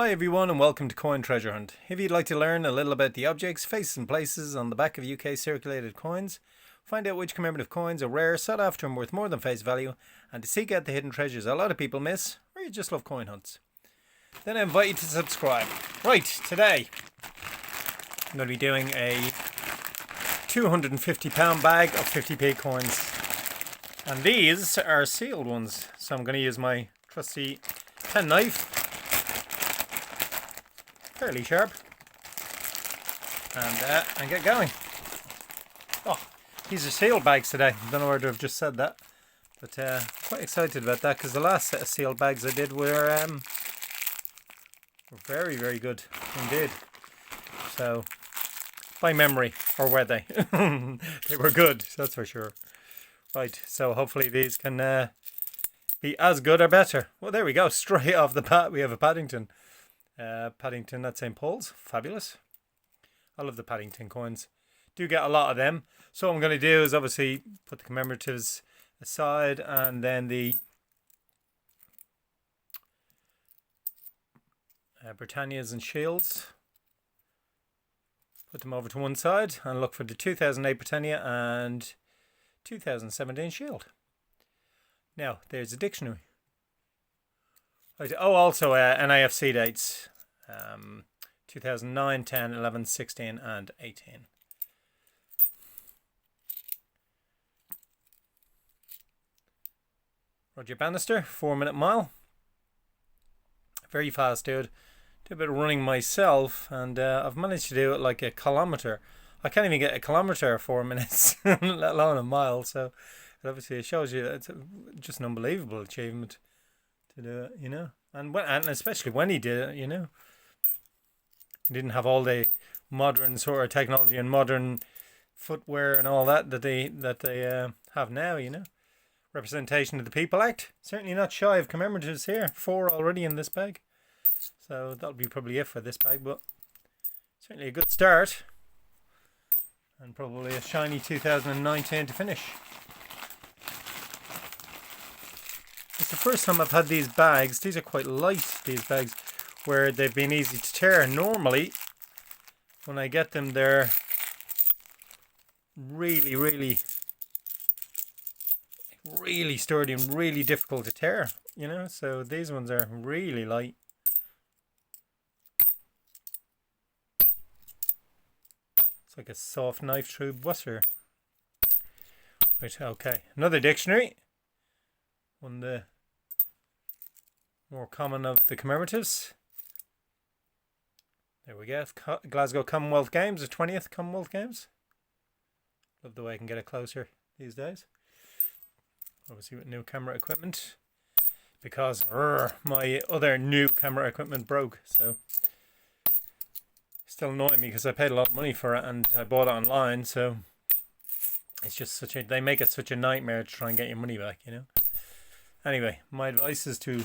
Hi everyone and welcome to Coin Treasure Hunt. If you'd like to learn a little about the objects, faces and places on the back of UK circulated coins, find out which commemorative coins are rare, sought after and worth more than face value, and to seek out the hidden treasures a lot of people miss, or you just love coin hunts, then I invite you to subscribe. Right, today I'm going to be doing a £250 bag of 50p coins. And these are sealed ones, so I'm going to use my trusty pen knife. Fairly sharp, and get going. Oh, these are sealed bags today. I don't know whether I've just said that, but quite excited about that because the last set of sealed bags I did were very, very good indeed. So, by memory, or were they? They were good, that's for sure. Right, so hopefully these can be as good or better. Well, there we go. Straight off the bat, we have a Paddington. Paddington at St. Paul's, fabulous. I love the Paddington coins. Do get a lot of them. So what I'm going to do is obviously put the commemoratives aside, and then the Britannias and Shields. Put them over to one side and look for the 2008 Britannia and 2017 Shield. Now there's a dictionary. Oh, also NIFC dates, 2009, 10, 11, 16 and 18. Roger Bannister, 4-minute mile. Very fast dude. Do a bit of running myself, and I've managed to do it like a kilometre. I can't even get a kilometre 4 minutes, let alone a mile, so obviously it shows you that it's just an unbelievable achievement to do it, you know. And especially when he did it, you know, he didn't have all the modern sort of technology and modern footwear and all that they have now, you know. Representation of the People Act. Certainly not shy of commemoratives here. 4 already in this bag, so that'll be probably it for this bag, but certainly a good start, and probably a shiny 2019 to finish. It's the first time I've had these bags. These are quite light, these bags, where they've been easy to tear. Normally, when I get them, they're really, really, really sturdy and really difficult to tear, you know. So these ones are really light. It's like a soft knife through butter. Right, okay. Another dictionary. One of the more common of the commemoratives. There we go. Glasgow Commonwealth Games, the 20th Commonwealth Games. Love the way I can get it closer these days. Obviously with new camera equipment, because my other new camera equipment broke. So still annoying me because I paid a lot of money for it and I bought it online. So it's just they make it such a nightmare to try and get your money back, you know. Anyway, my advice is to,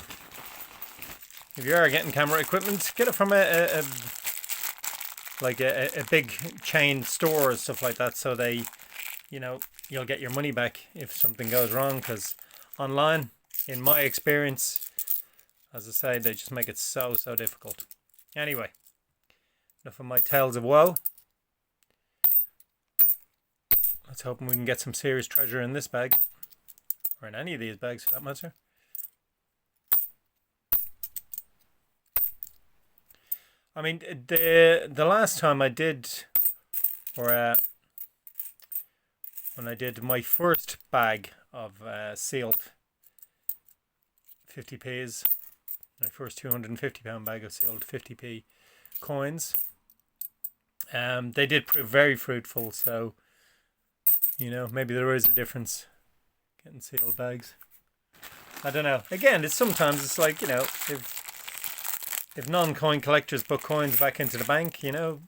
if you are getting camera equipment, get it from a big chain store or stuff like that, so they, you know, you'll get your money back if something goes wrong. Because online, in my experience, as I say, they just make it so difficult. Anyway, enough of my tales of woe. Let's hope we can get some serious treasure in this bag. Or in any of these bags for that matter. I mean, the last time I did, or when I did my first bag of sealed 50p's, my first £250 bag of sealed 50p coins, they did prove very fruitful. So, you know, maybe there is a difference getting sealed bags. I don't know. Again, it's like, you know, if non-coin collectors put coins back into the bank, you know,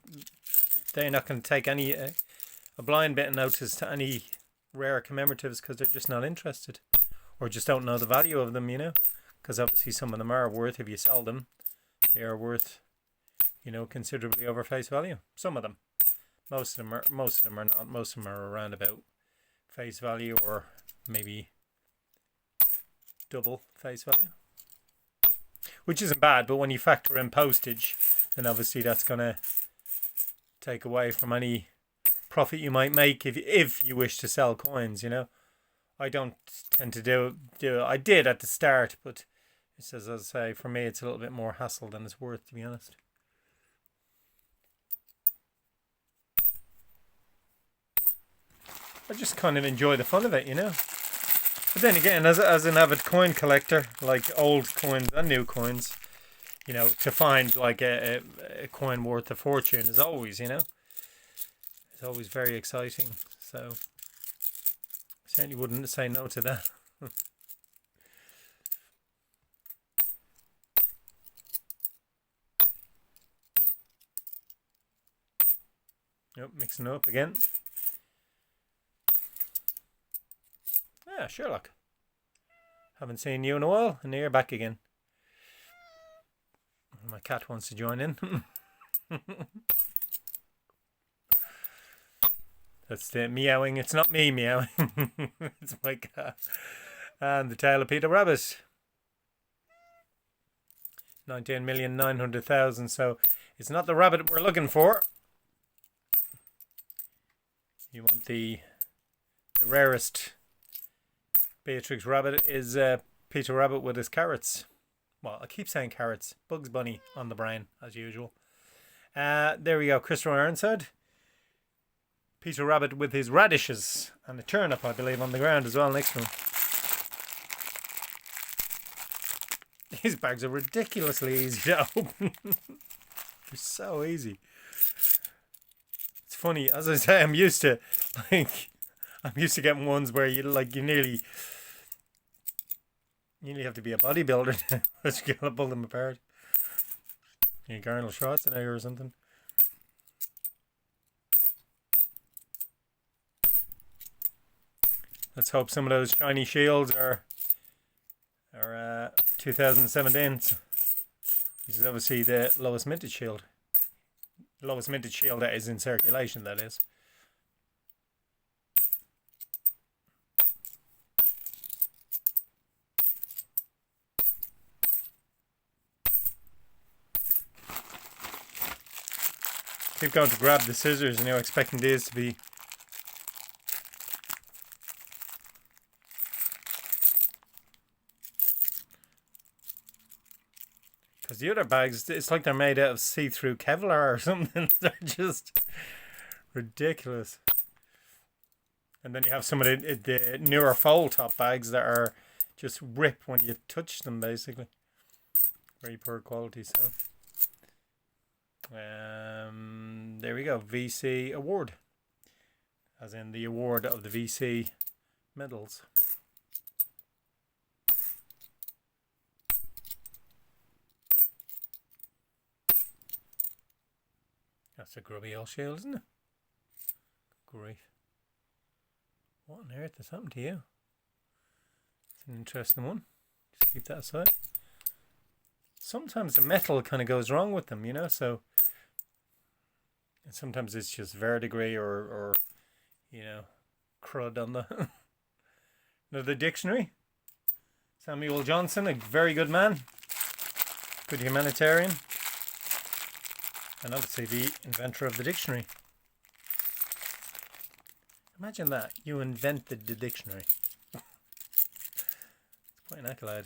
they're not going to take any a blind bit of notice to any rare commemoratives because they're just not interested, or just don't know the value of them, you know. Because obviously some of them are worth, if you sell them, they are worth, you know, considerably over face value. Some of them. Most of them are not. Most of them are around about face value, or maybe double face value. which isn't bad, but when you factor in postage, then obviously that's going to take away from any profit you might make if you wish to sell coins, you know. I don't tend to do it. I did at the start, but it's, as I say, for me it's a little bit more hassle than it's worth, to be honest. I just kind of enjoy the fun of it, you know. But then again, as an avid coin collector, like old coins and new coins, you know, to find like a coin worth a fortune is always, you know, it's always very exciting. So I certainly wouldn't say no to that. Yep, mixing it up again. Yeah, Sherlock. Haven't seen you in a while, and you're back again. My cat wants to join in. That's the meowing. It's not me meowing. It's my cat. And the tail of Peter Rabbit. 19,900,000. So it's not the rabbit we're looking for. You want the rarest Beatrix Rabbit is Peter Rabbit with his carrots. Well, I keep saying carrots. Bugs Bunny on the brain, as usual. There we go. Christopher Ironside. Peter Rabbit with his radishes. And a turnip, I believe, on the ground as well next to him. These bags are ridiculously easy to open. They're so easy. It's funny. As I say, I'm used to getting ones where you nearly have to be a bodybuilder to pull them apart. You Arnold Schwarzenegger or something. Let's hope some of those shiny shields are 2017, which is obviously the lowest minted shield. The lowest minted shield that is in circulation, that is. Keep going to grab the scissors, and you're expecting these to be because the other bags, it's like they're made out of see-through Kevlar or something. They're just ridiculous. And then you have some of the newer fold top bags that are just rip when you touch them, basically. Very poor quality, so. There we go. VC award. As in the award of the VC medals. That's a grubby old shield, isn't it? Grief. What on earth has happened to you? It's an interesting one. Just keep that aside. Sometimes the metal kind of goes wrong with them, you know, so sometimes it's just verdigris or you know, crud on the another dictionary. Samuel Johnson, a very good man, good humanitarian, and obviously the inventor of the dictionary. Imagine that, you invented the dictionary. It's quite an accolade.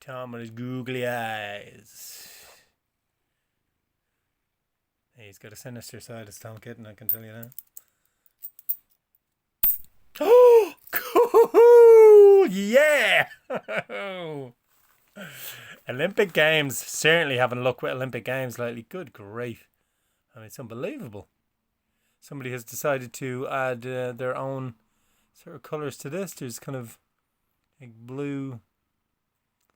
Tom with his googly eyes. He's got a sinister side, as Tom Kitten, I can tell you that. Oh, cool! Yeah! Olympic Games. Certainly haven't looked with Olympic Games lately. Good grief. I mean, it's unbelievable. Somebody has decided to add their own sort of colours to this. There's kind of like blue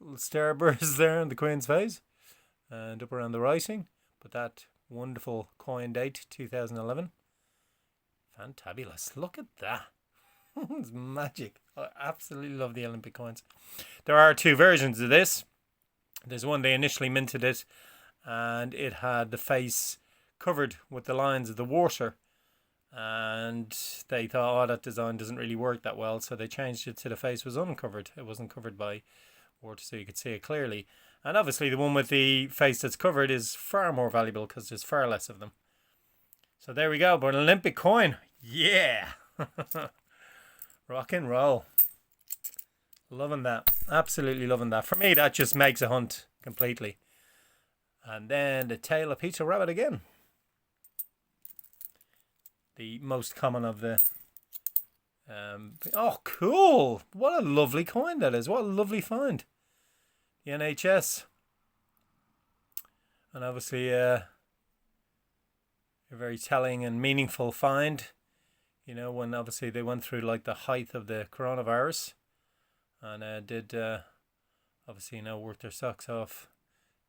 little starbursts there on the Queen's face and up around the writing, but that wonderful coin date 2011. Fantabulous. Look at that. It's magic. I absolutely love the Olympic coins. There are two versions of this. There's one, they initially minted it and it had the face covered with the lines of the water, and they thought, oh, that design doesn't really work that well, so they changed it to the face was uncovered. It wasn't covered by water, so you could see it clearly. And obviously the one with the face that's covered is far more valuable because there's far less of them. So there we go, but an Olympic coin. Yeah. Rock and roll. Loving that. Absolutely loving that. For me, that just makes a hunt completely. And then the tail of Peter Rabbit again. The most common of the... oh, cool. What a lovely coin that is. What a lovely find. The NHS. And obviously a very telling and meaningful find. You know, when obviously they went through like the height of the coronavirus. And did obviously, you know, work their socks off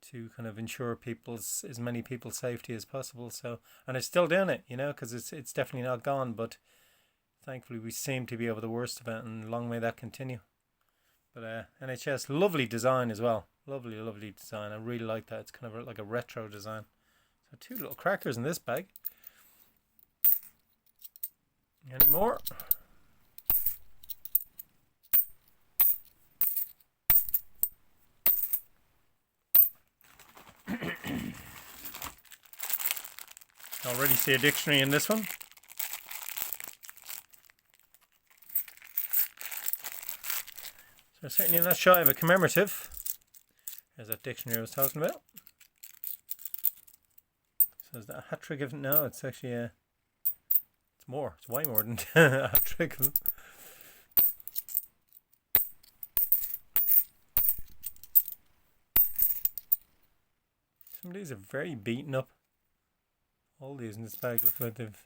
to kind of ensure as many people's safety as possible. So, and they're still doing it, you know, because it's definitely not gone. But thankfully, we seem to be over the worst of it, and long may that continue. But NHS, lovely design as well. Lovely, lovely design. I really like that. It's kind of like a retro design. So 2 little crackers in this bag. Any more? Already see a dictionary in this one. So certainly not shy of a commemorative. There's that dictionary I was talking about. So is that a hat trick of... No, it's actually a... It's more. It's way more than a hat trick. Some of these are very beaten up. All these in this bag look like they've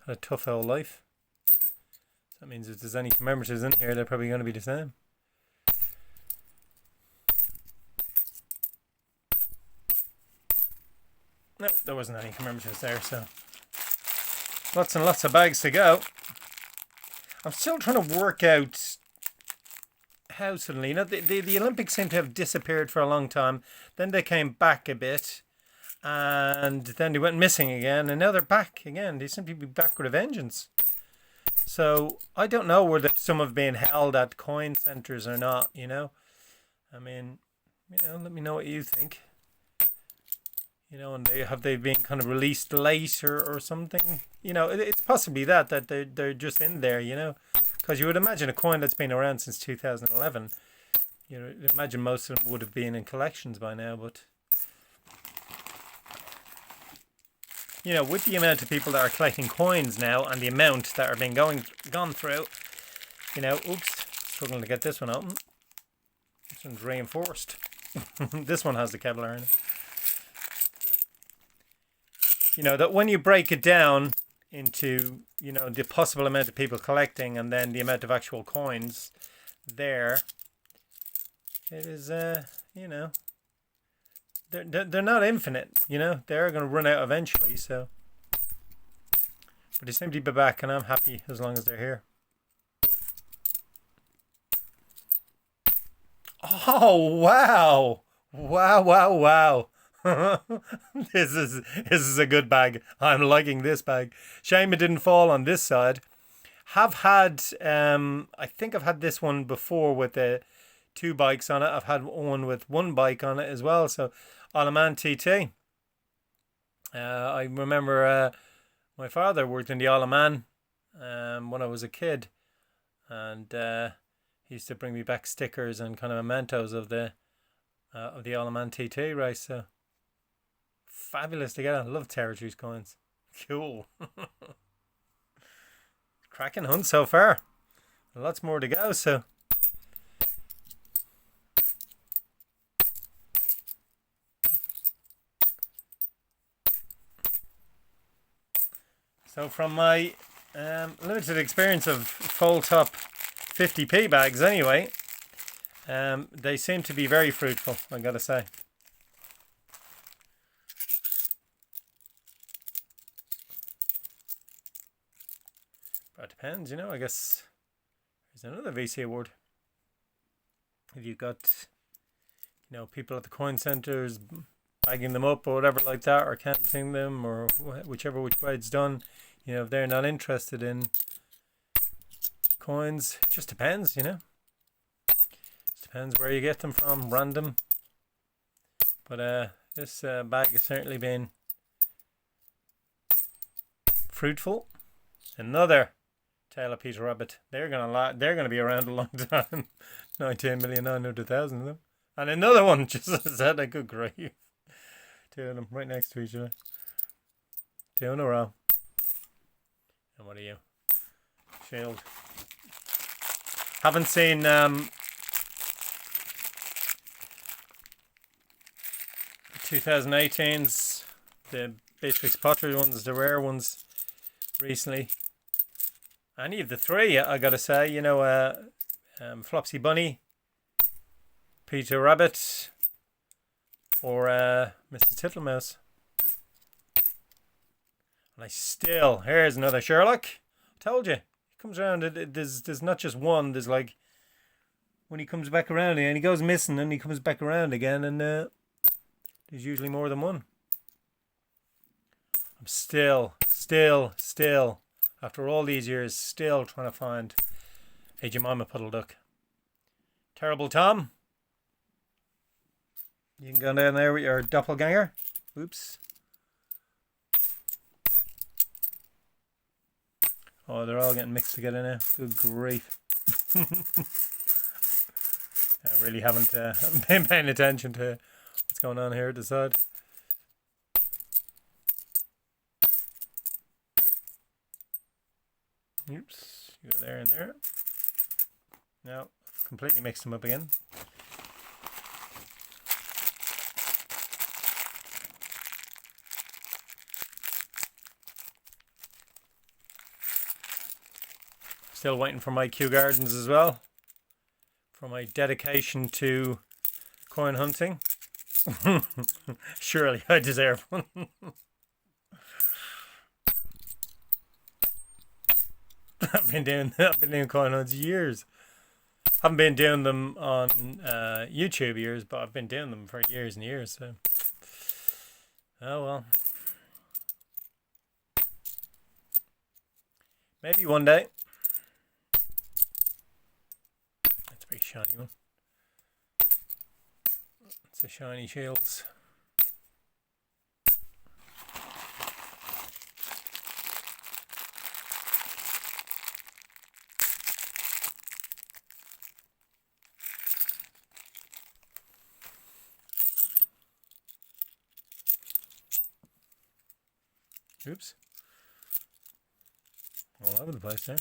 had a tough old life. So that means if there's any commemoratives in here, they're probably going to be the same. No, there wasn't any commemoratives there, so lots and lots of bags to go. I'm still trying to work out how suddenly, you know, the Olympics seem to have disappeared for a long time. Then they came back a bit. And then they went missing again, and now they're back again. They seem to be back with a vengeance. So I don't know whether some have been held at coin centres or not, you know. I mean, you know, let me know what you think. You know, and have they been kind of released late or something? You know, it's possibly that they're just in there, you know. Because you would imagine a coin that's been around since 2011, you know, imagine most of them would have been in collections by now, but... You know, with the amount of people that are collecting coins now and the amount that are being gone through, you know, oops, struggling to get this one open. This one's reinforced. This one has the Kevlar in it. You know, that when you break it down into, you know, the possible amount of people collecting and then the amount of actual coins there, it is, you know... They're not infinite, you know. They're going to run out eventually, so. But they seem to be back, and I'm happy as long as they're here. Oh wow! Wow! Wow! Wow! This is a good bag. I'm liking this bag. Shame it didn't fall on this side. Have had I think I've had this one before with the 2 bikes on it. I've had one with 1 bike on it as well. So Alaman TT. I remember my father worked in the Alaman when I was a kid, and he used to bring me back stickers and kind of mementos of the Alaman TT race. So fabulous to get. I love Territories coins. Cool. Cracking hunt so far. Lots more to go. So. So from my limited experience of full top 50p bags anyway, they seem to be very fruitful, I gotta say. But it depends, you know, I guess there's another VC award. If you've got, you know, people at the coin centres bagging them up or whatever like that, or counting them, or which way it's done, You know, if they're not interested in coins, it just depends, you know. Just depends where you get them from, random. But this bag has certainly been fruitful. Another Tale of Peter Rabbit. They're gonna be around a long time. 19,900,000 of them. And another one just said a good grief. Two of them right next to each other. Two in a row. And what are you? Shield. Haven't seen 2018's, the Beatrix Pottery ones, the rare ones recently. Any of the three, I gotta say, you know, Flopsy Bunny, Peter Rabbit, or Mr. Tittlemouse. And I still, here's another Sherlock. I told you, he comes around, there's not just one, there's like, when he comes back around and he goes missing and he comes back around again, and there's usually more than one. I'm still, after all these years, still trying to find a Jemima Puddle Duck. Terrible Tom. You can go down there with your doppelganger. Oops. Oh, they're all getting mixed together now. Good grief. I really haven't been paying attention to what's going on here at the side. Oops, you go there and there. Now, I've completely mixed them up again. Still waiting for my Kew Gardens as well, for my dedication to coin hunting. Surely I deserve one. I've been doing coin hunts years. Haven't been doing them on YouTube years, but I've been doing them for years and years. So, oh well. Maybe one day. That's a pretty shiny one. It's a shiny shields. Oops. All over the place there.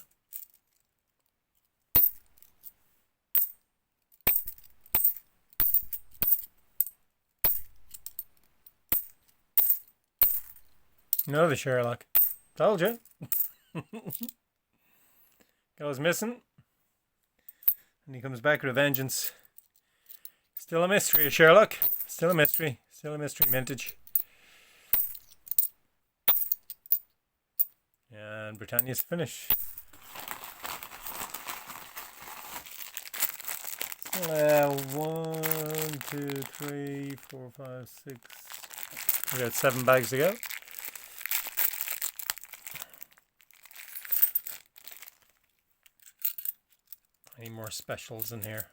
Another Sherlock. Told you. Goes missing. And he comes back with a vengeance. Still a mystery, Sherlock. Still a mystery. Still a mystery vintage. And Britannia's finish. Still 1, 2, 3, 4, 5, 6. We got 7 bags to go. Any more specials in here?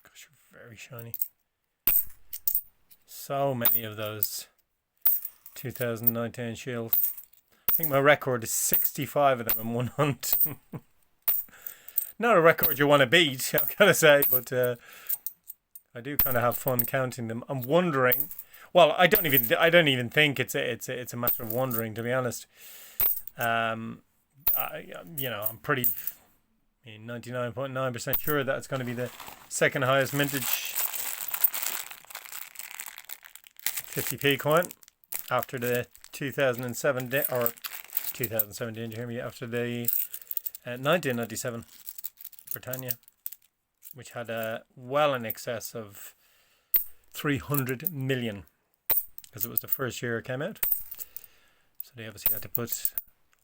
Gosh, you're very shiny. So many of those 2019 shield. I think my record is 65 of them in one hunt. Not a record you want to beat, I've got to say, but I do kind of have fun counting them. I'm wondering. Well, I don't even think it's a matter of wondering, to be honest. I'm pretty 99.9% sure that it's going to be the second highest mintage 50p coin after the 2017 or 2017, Jeremy, after the 1997 Britannia, which had a well in excess of 300 million, because it was the first year it came out. So they obviously had to put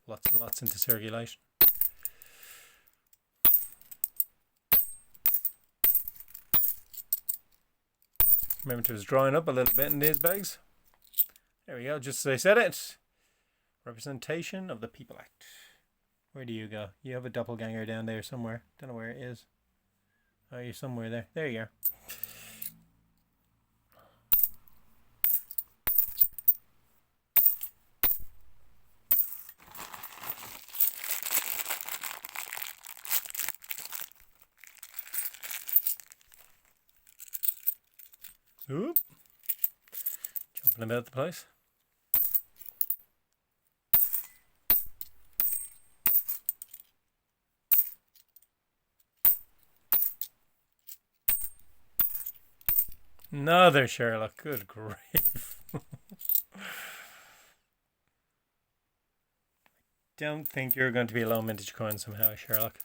lots and lots into circulation. Remember, it was drying up a little bit in these bags. There we go, just as I said it. Representation of the People Act. Where do you go? You have a doppelganger down there somewhere. Don't know where it is. Oh, you're somewhere there. There you are. Oop. Jumping about the place. Another Sherlock. Good grief. Don't think you're going to be a low mintage coin somehow, Sherlock.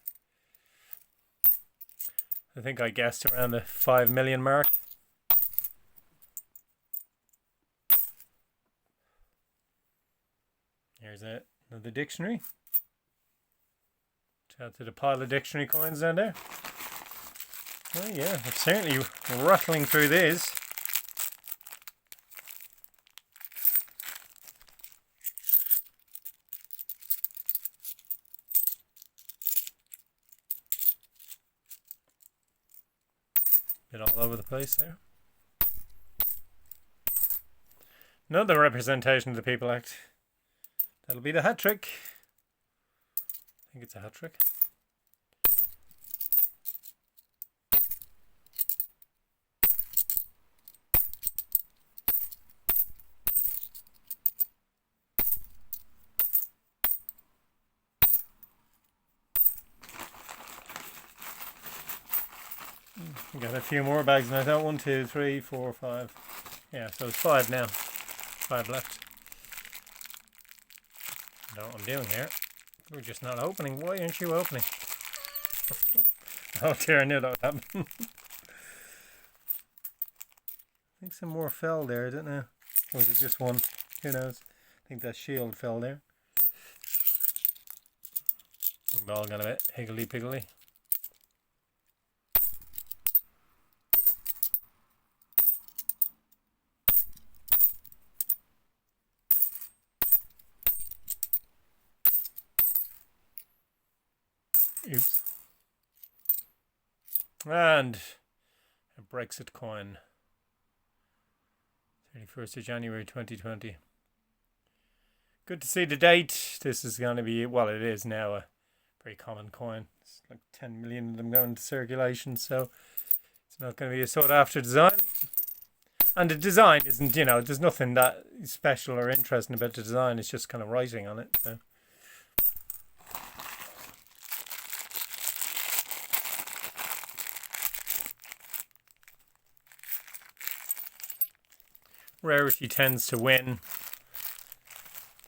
I think I guessed around the 5 million mark. Here's another dictionary. Shout out to the pile of dictionary coins down there. Oh yeah, we're certainly rattling through these. Bit all over the place there. Another representation of the People Act. That'll be the hat trick. I think it's a hat trick. Got a few more bags now. That 1, 2, 3, 4, 5. Yeah, so it's 5 now. 5 left. I know what I'm doing here. We're just not opening. Why aren't you opening? Oh dear, I knew that would happen. I think some more fell there, didn't I? Or was it just one? Who knows? I think that shield fell there. We've all got a bit higgledy-piggledy. Oops. And a Brexit coin. 31st of January 2020. Good to see the date. This is going to be, well, it is now a very common coin. It's like 10 million of them going into circulation, so it's not going to be a sought after design. And the design isn't, you know, there's nothing that special or interesting about the design. It's just kind of writing on it. So. Rarity tends to win,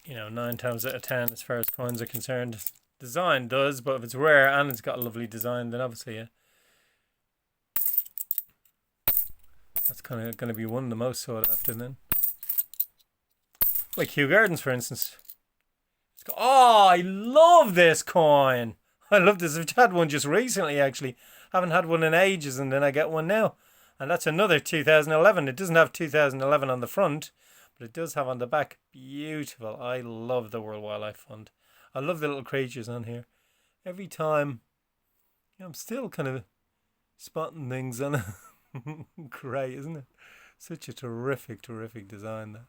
you know, 9 times out of 10 as far as coins are concerned. Design does, but if it's rare and it's got a lovely design, then obviously, yeah, that's kind of going to be one of the most sought after then. Like Kew Gardens, for instance. Oh, I love this coin. I love this. I've had one just recently, actually. Haven't had one in ages, and then I get one now. And that's another 2011. It doesn't have 2011 on the front, but it does have on the back. Beautiful. I love the World Wildlife Fund. I love the little creatures on here. Every time, I'm still kind of spotting things on it. Great, isn't it? Such a terrific, terrific design there.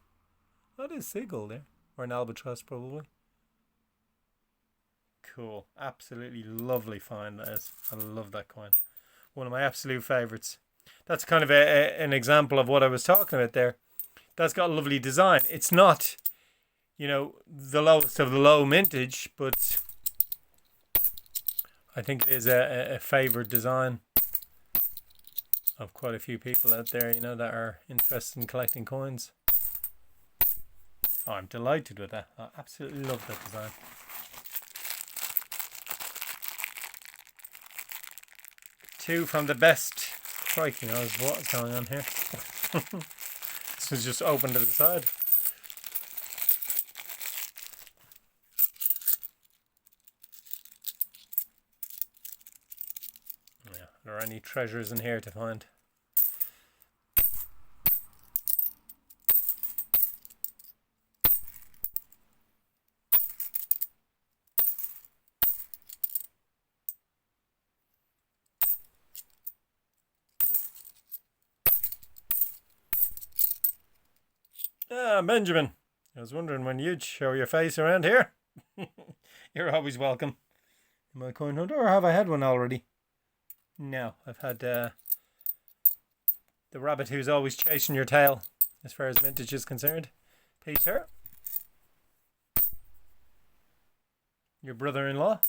That is seagull there. Or an albatross, probably. Cool. Absolutely lovely find that is. I love that coin. One of my absolute favourites. That's kind of an example of what I was talking about there. That's got a lovely design. It's not, you know, the lowest of the low mintage, but I think it is a favoured design of quite a few people out there, you know, that are interested in collecting coins. Oh, I'm delighted with that. I absolutely love that design. Two from the best. Crikey knows what's going on here. This was just open to the side. Yeah, are there any treasures in here to find? Ah, Benjamin. I was wondering when you'd show your face around here. You're always welcome. My coin hunter, or have I had one already? No, I've had the rabbit who's always chasing your tail, as far as vintage is concerned. Peter. Your brother-in-law.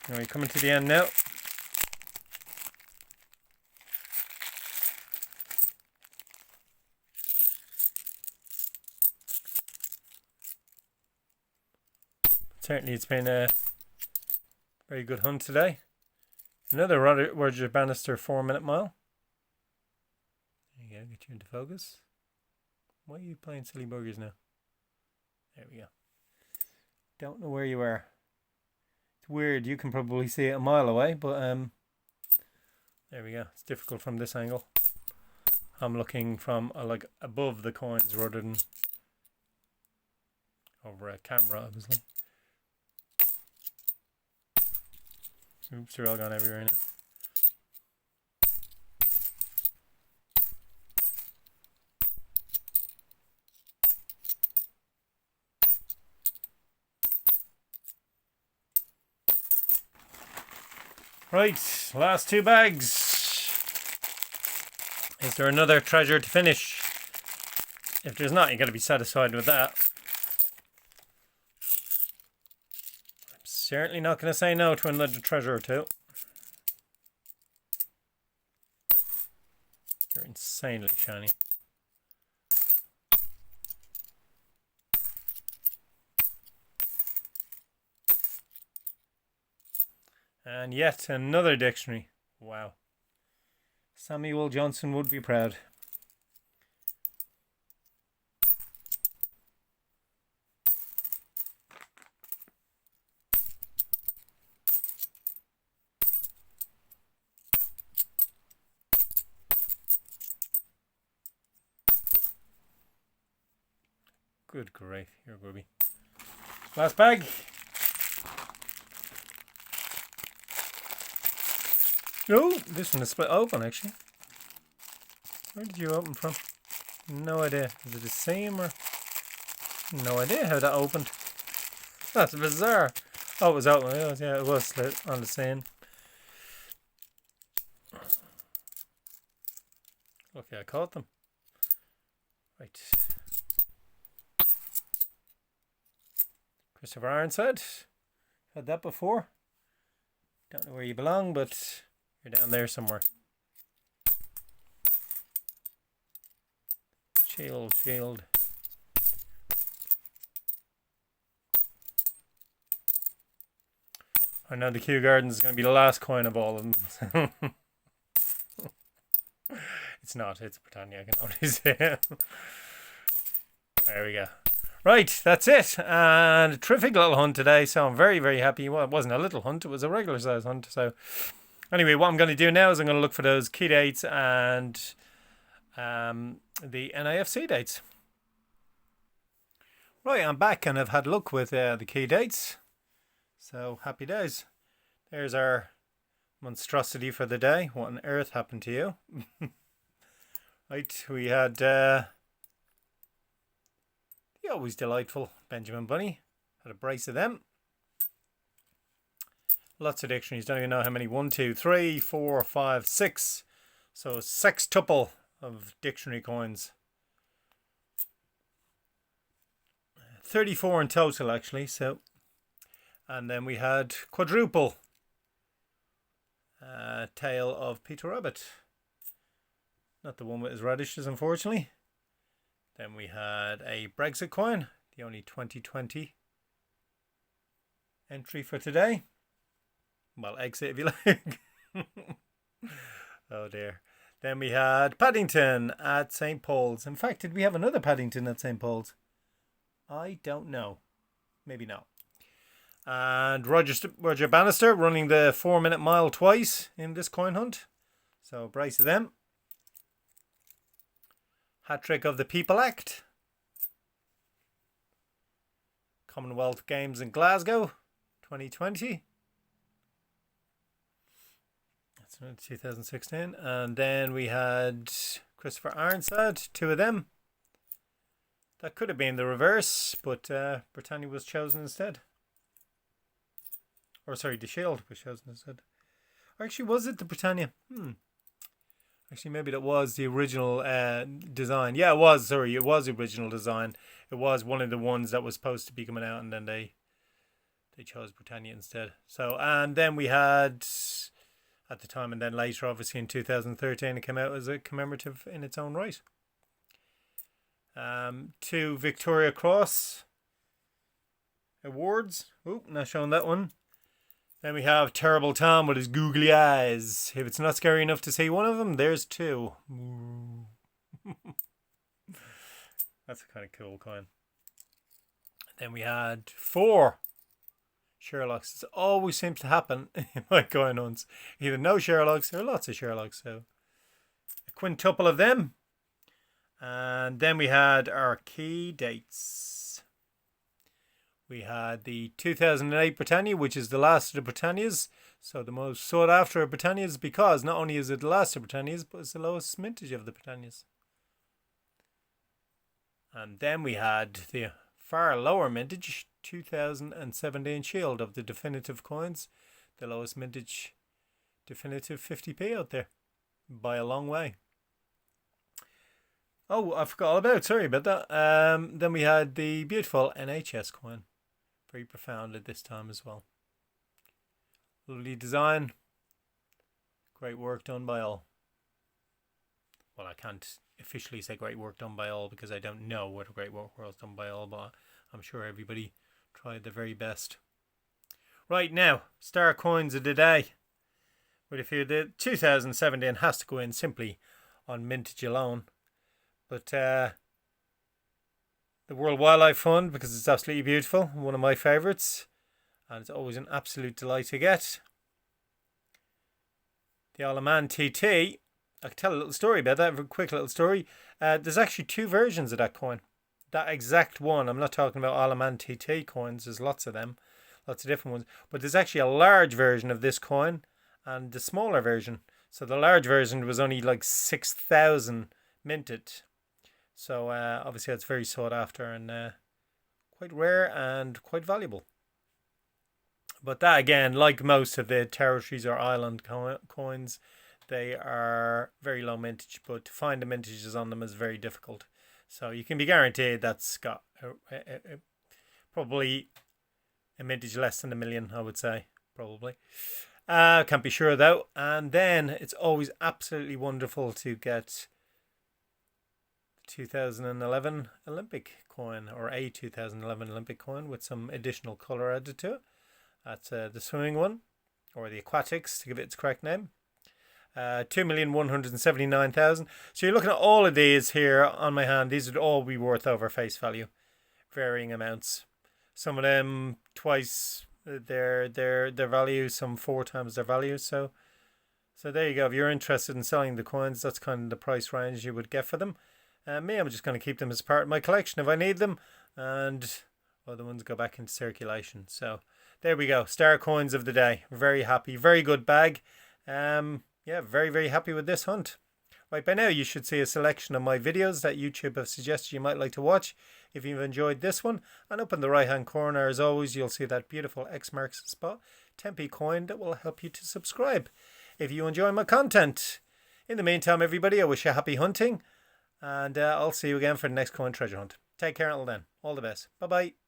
Are we coming to the end now? Certainly it's been a very good hunt today. Another Roger Bannister 4-minute mile. There you go, get you into focus. Why are you playing silly burgers now? There we go. Don't know where you are. It's weird, you can probably see it a mile away, but there we go. It's difficult from this angle. I'm looking from like above the coins rather than over a camera, obviously. Oops, they're all gone everywhere now. Right, last 2 bags. Is there another treasure to finish? If there's not, you're going to be satisfied with that. I'm certainly not going to say no to another treasure or two. You're insanely shiny. And yet another dictionary. Wow. Samuel Johnson would be proud. Good grief, here, Grubby. Last bag. Oh, this one is split open actually. Where did you open from? No idea. Is it the same or? No idea how that opened. That's bizarre. Oh, it was open. Yeah, it was slit on the same. Okay, I caught them. Right. Christopher Ironside. Had that before. Don't know where you belong, but you're down there somewhere. Shield. I know the Kew Gardens is going to be the last coin of all of them. It's not. It's Britannia, I can already say. There we go. Right, that's it. And a terrific little hunt today. So I'm very, very happy. Well, it wasn't a little hunt. It was a regular size hunt. So anyway, what I'm going to do now is I'm going to look for those key dates and the NIFC dates. Right, I'm back and I've had a look with the key dates. So happy days. There's our monstrosity for the day. What on earth happened to you? Right, we had the always delightful Benjamin Bunny. Had a brace of them. Lots of dictionaries. Don't even know how many. 1, 2, 3, 4, 5, 6. So sextuple of dictionary coins. 34 in total actually. So, and then we had quadruple. Tale of Peter Rabbit. Not the one with his radishes, unfortunately. Then we had a Brexit coin, the only 2020 entry for today. Well, exit if you like. Oh dear. Then we had Paddington at St. Paul's. In fact, did we have another Paddington at St. Paul's? I don't know. Maybe not. And Roger Bannister running the 4-minute mile twice in this coin hunt. So brace of them. Hat-trick of the People Act. Commonwealth Games in Glasgow 2020. That's 2016. And then we had Christopher Ironside, 2 of them. That could have been the reverse, but Britannia was chosen instead. Or sorry, the Shield was chosen instead. Or actually, was it the Britannia? Actually, maybe that was the original design. Yeah, it was. Sorry, it was the original design. It was one of the ones that was supposed to be coming out, and then they chose Britannia instead. So, and then we had at the time, and then later, obviously in 2013, it came out as a commemorative in its own right. 2 Victoria Cross awards. Oh, not showing that one. Then we have Terrible Tom with his googly eyes. If it's not scary enough to see one of them, there's 2. That's a kind of cool coin. Then we had 4 Sherlocks. It always seems to happen in my coin hunts. Either no Sherlocks or lots of Sherlocks. So a quintuple of them. And then we had our key dates. We had the 2008 Britannia, which is the last of the Britannias. So the most sought after Britannias, because not only is it the last of Britannias, but it's the lowest mintage of the Britannias. And then we had the far lower mintage 2017 Shield of the definitive coins. The lowest mintage definitive 50p out there. By a long way. Oh, I forgot all about. Sorry about that. Then we had the beautiful NHS coin. Very profound at this time as well. Lovely design. Great work done by all. Well, I can't officially say great work done by all because I don't know what great work was done by all, but I'm sure everybody tried their very best. Right now, star coins of the day. With a few, the 2017 has to go in simply on mintage alone. But the World Wildlife Fund, because it's absolutely beautiful, one of my favourites, and it's always an absolute delight to get. The Alaman TT, I can tell a little story about that, a quick little story. There's actually 2 versions of that coin. That exact one, I'm not talking about Alaman TT coins, there's lots of them, lots of different ones, but there's actually a large version of this coin and the smaller version. So the large version was only like 6,000 minted. So obviously that's very sought after and quite rare and quite valuable. But that again, like most of the territories or island coins, they are very low mintage, but to find the mintages on them is very difficult. So you can be guaranteed that's got probably a mintage less than 1 million, I would say, probably. Can't be sure though. And then it's always absolutely wonderful to get 2011 Olympic coin, or a 2011 Olympic coin with some additional colour added to it. That's the swimming one, or the aquatics to give it its correct name. 2,179,000. So you're looking at all of these here on my hand. These would all be worth over face value, varying amounts. Some of them twice their value, some 4 times their value. So there you go. If you're interested in selling the coins, that's kind of the price range you would get for them. Me, I'm just going to keep them as part of my collection if I need them, and other ones go back into circulation. So there we go, star coins of the day. Very happy, very good bag. Yeah, very, very happy with this hunt. Right, by now you should see a selection of my videos that YouTube have suggested you might like to watch if you've enjoyed this one. And up in the right hand corner, as always, you'll see that beautiful X marks the spot 10p coin that will help you to subscribe if you enjoy my content. In the meantime, everybody, I wish you happy hunting. And I'll see you again for the next coin treasure hunt. Take care until then. All the best. Bye-bye.